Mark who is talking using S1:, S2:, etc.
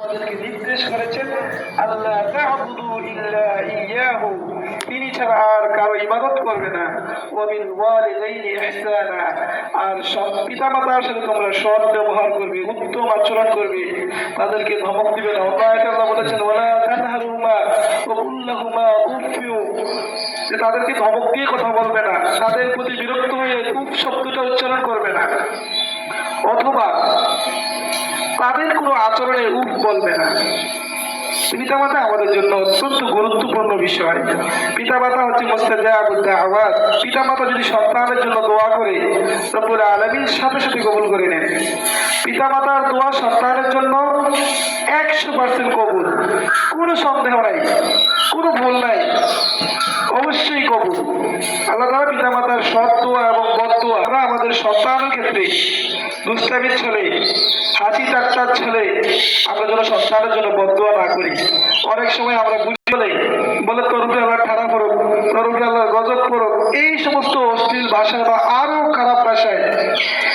S1: আমাদেরকে নির্দেশ করেছেন আল্লাহ তা'বুদু ইল্লা ইয়াহু, তিনি ছাড়া আর কারো ইবাদত করবে না। ওয়া বিল ওয়ালিদাইনি ইহসানা, আর সব পিতামাতার সাথে তোমরা সৎ ব্যবহার করবে, উত্তম আচরণ করবে, তাদেরকে ধমক দিবে না। অন্য আয়াতে আল্লাহ বলেছেন ওয়ালা তানহারুমা ওয়া কুল লাহুমা উফফু, যে তাদেরকে ধমক দিয়ে কথা বলবে না, তাদের প্রতি বিরক্ত হয়ে উফ শব্দটা উচ্চারণ করবে না, অথবা তাদের কোনো আচরণে উফ বলবে না। পিতামাতা আমাদের জন্য অত্যন্ত গুরুত্বপূর্ণ বিষয়। পিতামাতা হচ্ছে মুস্তাজাবুদ দাওয়াত। পিতামাতা যদি সন্তানের জন্য দোয়া করে, রব্বুল আলামিন সাথে সাথে কবুল করে নেন। পিতামাতার দোয়া সন্তানের জন্য 100% কবুল, কোনো সন্দেহ নাই, কোনো ভুল নাই, অবশ্যই কবুল। আল্লাহ তাআলা পিতামাতার সৎ দোয়া এবং বদ দোয়া আমরা আমাদের সন্তানের ক্ষেত্রে দুষ্টামির ছলে, হাসি ঠাট্টার ছলে আমরা যেন সন্তানের জন্য বদ দোয়া না করি। অনেক সময় আমরা বুঝি বলে তোর উপরে আল্লাহ ঠাড়া পড়ুক, তোর উপরে আল্লাহ গজব পড়ুক, এই সমস্ত অশ্লীল ভাষায় বা আরো খারাপ ভাষায়